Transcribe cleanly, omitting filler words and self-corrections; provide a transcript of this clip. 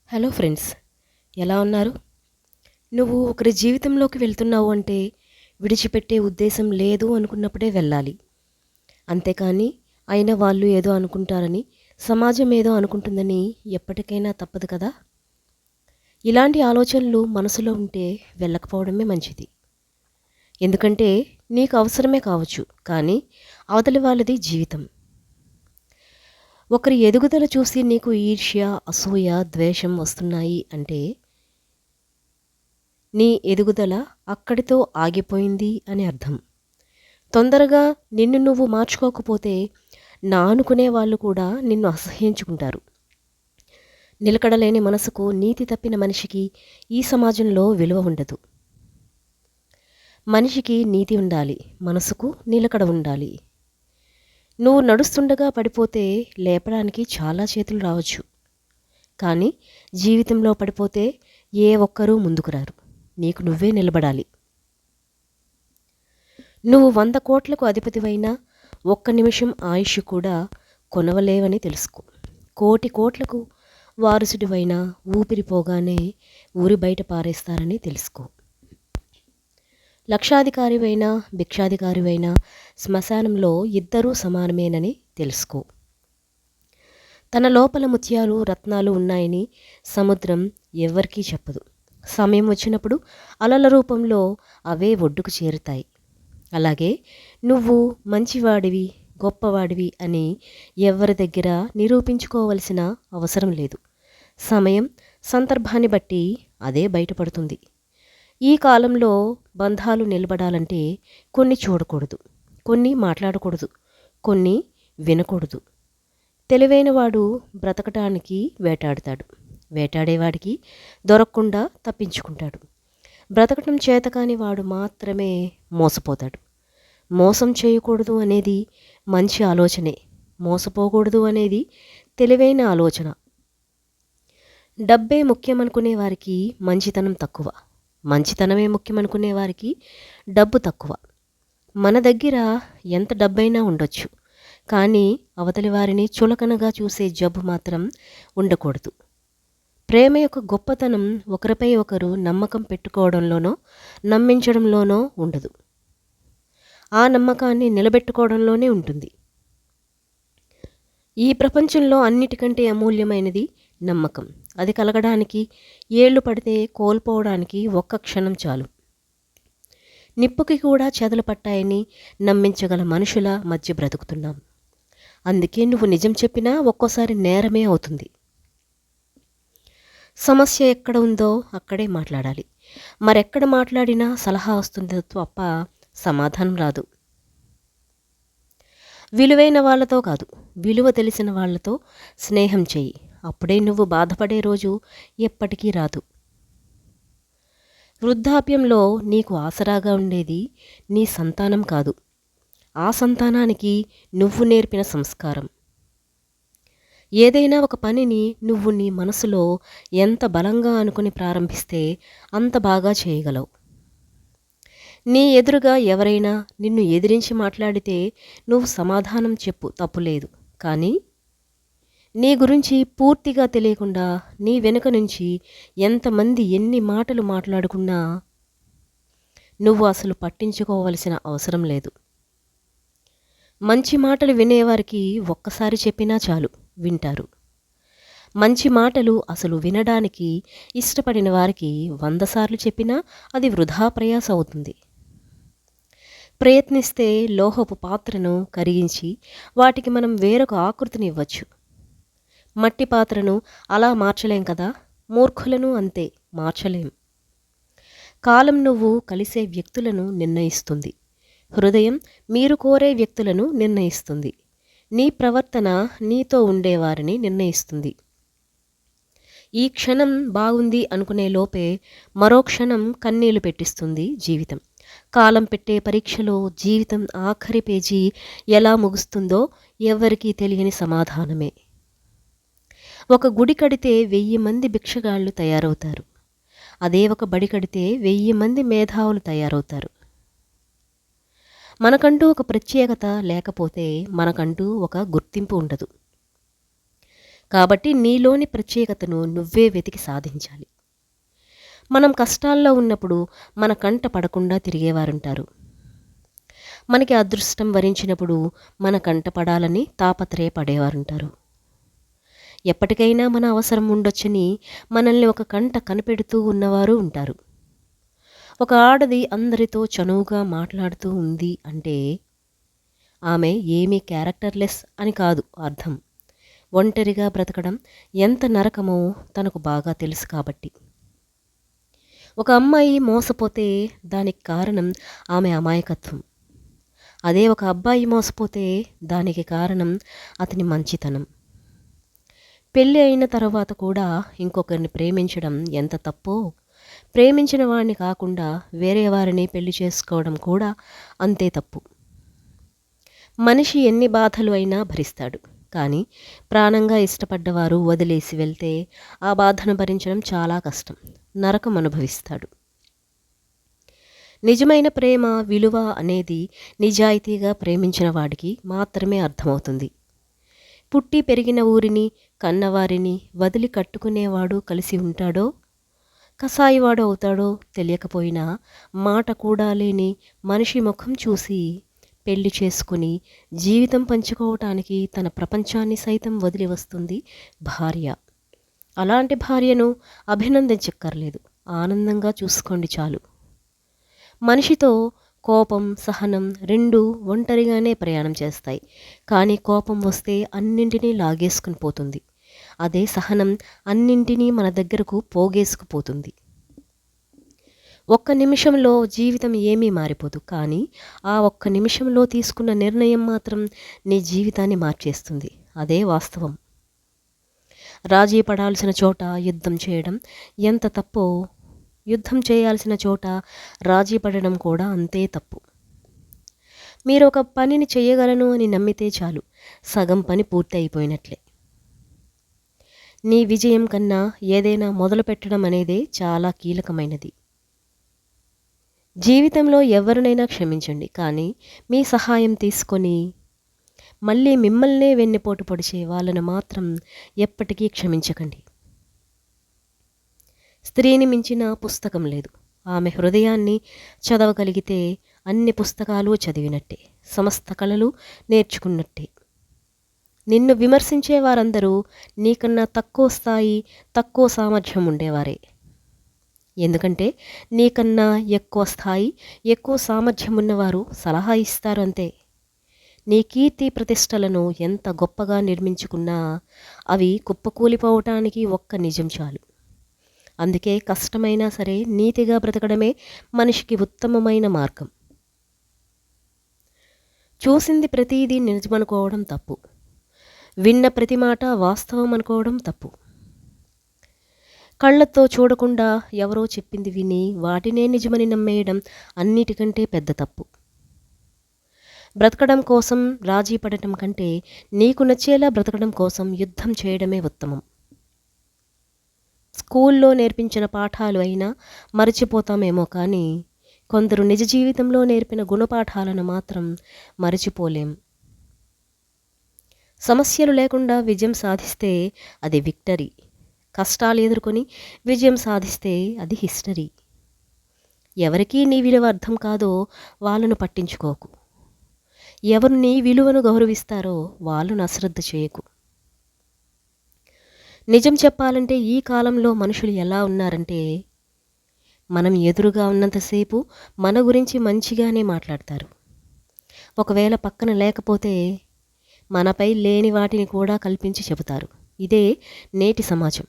Hello friends, ఎలా ఉన్నారు? నువ్వు ఒకరి జీవితంలోకి వెళ్తున్నావు అంటే విడిచిపెట్టే ఉద్దేశం లేదు అనుకున్నప్పుడే వెళ్ళాలి. అంతేకాని అయిన వాళ్ళు ఏదో అనుకుంటారని, సమాజం ఏదో అనుకుంటుందని ఎప్పటికైనా తప్పదు కదా. ఇలాంటి ఆలోచనలు మనసులో ఉంటే వెళ్ళకపోవడమే మంచిది. ఎందుకంటే నీకు అవసరమే కావచ్చు, కానీ అవతలి వాళ్ళది జీవితం. ఒకరి ఎదుగుదల చూసి నీకు ఈర్ష్య, అసూయ, ద్వేషం వస్తున్నాయి అంటే నీ ఎదుగుదల అక్కడితో ఆగిపోయింది అని అర్థం. తొందరగా నిన్ను నువ్వు మార్చుకోకపోతే నా అనుకునే వాళ్ళు కూడా నిన్ను అసహ్యించుకుంటారు. నిలకడలేని మనసుకు, నీతి తప్పిన మనిషికి ఈ సమాజంలో విలువ ఉండదు. మనిషికి నీతి ఉండాలి, మనసుకు నిలకడ ఉండాలి. నువ్వు నడుస్తుండగా పడిపోతే లేపడానికి చాలా చేతులు రావచ్చు, కానీ జీవితంలో పడిపోతే ఏ ఒక్కరూ ముందుకు రారు. నీకు నువ్వే నిలబడాలి. నువ్వు 100 కోట్లకు అధిపతివైనా ఒక్క నిమిషం ఆయుష్ కూడా కొనవలేవని తెలుసుకో. కోటి కోట్లకు వారసుడివైనా ఊపిరిపోగానే ఊరి బయట పారేస్తారని తెలుసుకో. లక్షాధికారివైనా భిక్షాధికారివైనా శ్మశానంలో ఇద్దరూ సమానమేనని తెలుసుకో. తన లోపల ముత్యాలు, రత్నాలు ఉన్నాయని సముద్రం ఎవ్వరికీ చెప్పదు. సమయం వచ్చినప్పుడు అలల రూపంలో అవే ఒడ్డుకు చేరుతాయి. అలాగే నువ్వు మంచివాడివి, గొప్పవాడివి అని ఎవరి దగ్గర నిరూపించుకోవలసిన అవసరం లేదు. సమయం, సందర్భాన్ని బట్టి అదే బయటపడుతుంది. ఈ కాలంలో బంధాలు నిలబడాలంటే కొన్ని చూడకూడదు, కొన్ని మాట్లాడకూడదు, కొన్ని వినకూడదు. తెలివైనవాడు బ్రతకటానికి వేటాడుతాడు, వేటాడేవాడికి దొరకకుండా తప్పించుకుంటాడు. బ్రతకటం చేతకాని వాడు మాత్రమే మోసపోతాడు. మోసం చేయకూడదు అనేది మంచి ఆలోచనే, మోసపోకూడదు అనేది తెలివైన ఆలోచన. డబ్బే ముఖ్యమనుకునే వారికి మంచితనం తక్కువ, మంచితనమే ముఖ్యమనుకునే వారికి డబ్బు తక్కువ. మన దగ్గర ఎంత డబ్బైనా ఉండొచ్చు, కానీ అవతలి వారిని చులకనగా చూసే జబ్బు మాత్రం ఉండకూడదు. ప్రేమ యొక్క గొప్పతనం ఒకరిపై ఒకరు నమ్మకం పెట్టుకోవడంలోనో నమ్మించడంలోనో ఉండదు, ఆ నమ్మకాన్ని నిలబెట్టుకోవడంలోనే ఉంటుంది. ఈ ప్రపంచంలో అన్నిటికంటే అమూల్యమైనది నమ్మకం. అది కలగడానికి ఏళ్లు పడితే కోల్పోవడానికి ఒక్క క్షణం చాలు. నిప్పుకి కూడా చెదలు పట్టాయని నమ్మించగల మనుషుల మధ్య బ్రతుకుతున్నాం. అందుకే నువ్వు నిజం చెప్పినా ఒక్కోసారి నేరమే అవుతుంది. సమస్య ఎక్కడ ఉందో అక్కడే మాట్లాడాలి. మరెక్కడ మాట్లాడినా సలహా వస్తుందో తప్ప సమాధానం రాదు. విలువైన వాళ్ళతో కాదు, విలువ తెలిసిన వాళ్లతో స్నేహం చెయ్యి. అప్పుడే నువ్వు బాధపడే రోజు ఎప్పటికీ రాదు. వృద్ధాప్యంలో నీకు ఆసరాగా ఉండేది నీ సంతానం కాదు, ఆ సంతానానికి నువ్వు నేర్పిన సంస్కారం. ఏదైనా ఒక పనిని నువ్వు నీ మనసులో ఎంత బలంగా అనుకుని ప్రారంభిస్తే అంత బాగా చేయగలవు. నీ ఎదురుగా ఎవరైనా నిన్ను ఎదిరించి మాట్లాడితే నువ్వు సమాధానం చెప్పు, తప్పులేదు. కానీ నీ గురించి పూర్తిగా తెలియకుండా నీ వెనుక నుంచి ఎంతమంది ఎన్ని మాటలు మాట్లాడుకున్నా నువ్వు అసలు పట్టించుకోవలసిన అవసరం లేదు. మంచి మాటలు వినేవారికి ఒక్కసారి చెప్పినా చాలు, వింటారు. మంచి మాటలు అసలు వినడానికి ఇష్టపడిన వారికి 100 సార్లు చెప్పినా అది వృధా ప్రయాస అవుతుంది. ప్రయత్నిస్తే లోహపు పాత్రను కరిగించి వాటికి మనం వేరొక ఆకృతిని ఇవ్వచ్చు. మట్టి పాత్రను అలా మార్చలేం కదా, మూర్ఖులను అంతే, మార్చలేం. కాలం నువ్వు కలిసే వ్యక్తులను నిర్ణయిస్తుంది, హృదయం మీరు కోరే వ్యక్తులను నిర్ణయిస్తుంది, నీ ప్రవర్తన నీతో ఉండేవారిని నిర్ణయిస్తుంది. ఈ క్షణం బాగుంది అనుకునే లోపే మరో క్షణం కన్నీళ్లు పెట్టిస్తుంది జీవితం. కాలం పెట్టే పరీక్షలో జీవితం ఆఖరి పేజీ ఎలా ముగుస్తుందో ఎవ్వరికీ తెలియని సమాధానమే. ఒక గుడి కడితే 1000 మంది భిక్షగాళ్ళు తయారవుతారు, అదే ఒక బడి కడితే 1000 మంది మేధావులు తయారవుతారు. మనకంటూ ఒక ప్రత్యేకత లేకపోతే మనకంటూ ఒక గుర్తింపు ఉండదు. కాబట్టి నీలోని ప్రత్యేకతను నువ్వే వెతికి సాధించాలి. మనం కష్టాల్లో ఉన్నప్పుడు మన కంట పడకుండా తిరిగేవారుంటారు. మనకి అదృష్టం వరించినప్పుడు మన కంట పడాలని తాపత్రయపడేవారుంటారు. ఎప్పటికైనా మన అవసరం ఉండొచ్చని మనల్ని ఒక కంట కనిపెడుతూ ఉన్నవారు ఉంటారు. ఒక ఆడది అందరితో చనువుగా మాట్లాడుతూ ఉంది అంటే ఆమె ఏమీ క్యారెక్టర్లెస్ అని కాదు అర్థం. ఒంటరిగా బ్రతకడం ఎంత నరకమో తనకు బాగా తెలుసు కాబట్టి. ఒక అమ్మాయి మోసపోతే దానికి కారణం ఆమె అమాయకత్వం. అదే ఒక అబ్బాయి మోసపోతే దానికి కారణం అతని మంచితనం. పెళ్ళి అయిన తర్వాత కూడా ఇంకొకరిని ప్రేమించడం ఎంత తప్పో, ప్రేమించిన వాడిని కాకుండా వేరే వారిని పెళ్లి చేసుకోవడం కూడా అంతే తప్పు. మనిషి ఎన్ని బాధలు అయినా భరిస్తాడు, కానీ ప్రాణంగా ఇష్టపడ్డవారు వదిలేసి వెళ్తే ఆ బాధను భరించడం చాలా కష్టం, నరకం అనుభవిస్తాడు. నిజమైన ప్రేమ విలువ అనేది నిజాయితీగా ప్రేమించిన వాడికి మాత్రమే అర్థమవుతుంది. పుట్టి పెరిగిన ఊరిని కన్నవారిని వదిలి కట్టుకునేవాడు కలిసి ఉంటాడో కసాయివాడు అవుతాడో తెలియకపోయినా మాట కూడా లేని మనిషి ముఖం చూసి పెళ్లి చేసుకుని జీవితం పంచుకోవటానికి తన ప్రపంచాన్ని సైతం వదిలి వస్తుంది భార్య. అలాంటి భార్యను అభినందించక్కర్లేదు, ఆనందంగా చూసుకోండి చాలు. మనిషితో కోపం సహనం రెండూ ఒంటరిగానే ప్రయాణం చేస్తాయి, కానీ కోపం వస్తే అన్నింటినీ లాగేసుకుని పోతుంది. అదే సహనం అన్నింటినీ మన దగ్గరకు పోగేసుకుపోతుంది. ఒక్క నిమిషంలో జీవితం ఏమీ మారిపోదు, కానీ ఆ ఒక్క నిమిషంలో తీసుకున్న నిర్ణయం మాత్రం నీ జీవితాన్ని మార్చేస్తుంది. అదే వాస్తవం. రాజీ పడాల్సిన చోట యుద్ధం చేయడం ఎంత తప్పో, యుద్ధం చేయాల్సిన చోట రాజీ పడడం కూడా అంతే తప్పు. మీరు ఒక పనిని చేయగలను అని నమ్మితే చాలు, సగం పని పూర్తి అయిపోయినట్లే. నీ విజయం కన్నా ఏదైనా మొదలు పెట్టడం అనేదే చాలా కీలకమైనది. జీవితంలో ఎవరినైనా క్షమించండి, కానీ మీ సహాయం తీసుకొని మళ్ళీ మిమ్మల్నే వెన్నుపోటు పొడిచే వాళ్ళను మాత్రం ఎప్పటికీ క్షమించకండి. స్త్రీని మించిన పుస్తకం లేదు. ఆమె హృదయాన్ని చదవగలిగితే అన్ని పుస్తకాలు చదివినట్టే, సమస్త కళలు నేర్చుకున్నట్టే. నిన్ను విమర్శించే వారందరూ నీకన్నా తక్కువ స్థాయి తక్కువ సామర్థ్యం ఉండేవారే. ఎందుకంటే నీకన్నా ఎక్కువ స్థాయి ఎక్కువ సామర్థ్యం ఉన్నవారు సలహా ఇస్తారు అంతే. నీ కీర్తి ప్రతిష్టలను ఎంత గొప్పగా నిర్మించుకున్నా అవి కుప్పకూలిపోవటానికి ఒక్క నిజం చాలు. అందుకే కష్టమైనా సరే నీతిగా బ్రతకడమే మనిషికి ఉత్తమమైన మార్గం. చూసింది ప్రతిదీ నిజమనుకోవడం తప్పు, విన్న ప్రతి మాట వాస్తవం అనుకోవడం తప్పు. కళ్ళతో చూడకుండా ఎవరో చెప్పింది విని వాటినే నిజమని నమ్మేయడం అన్నిటికంటే పెద్ద తప్పు. బ్రతకడం కోసం రాజీ పడటం కంటే నీకు నచ్చేలా బ్రతకడం కోసం యుద్ధం చేయడమే ఉత్తమం. స్కూల్లో నేర్పించిన పాఠాలు అయినా మరచిపోతామేమో, కానీ కొందరు నిజ జీవితంలో నేర్పిన గుణపాఠాలను మాత్రం మరచిపోలేం. సమస్యలు లేకుండా విజయం సాధిస్తే అది విక్టరీ, కష్టాలు ఎదుర్కొని విజయం సాధిస్తే అది హిస్టరీ. ఎవరికీ నీ విలువ అర్థం కాదో వాళ్ళను పట్టించుకోకు. ఎవరు నీ విలువను గౌరవిస్తారో వాళ్ళను అశ్రద్ధ చేయకు. నిజం చెప్పాలంటే ఈ కాలంలో మనుషులు ఎలా ఉన్నారంటే, మనం ఎదురుగా ఉన్నంతసేపు మన గురించి మంచిగానే మాట్లాడతారు. ఒకవేళ పక్కన లేకపోతే మనపై లేని వాటిని కూడా కల్పించి చెబుతారు. ఇదే నేటి సమాజం.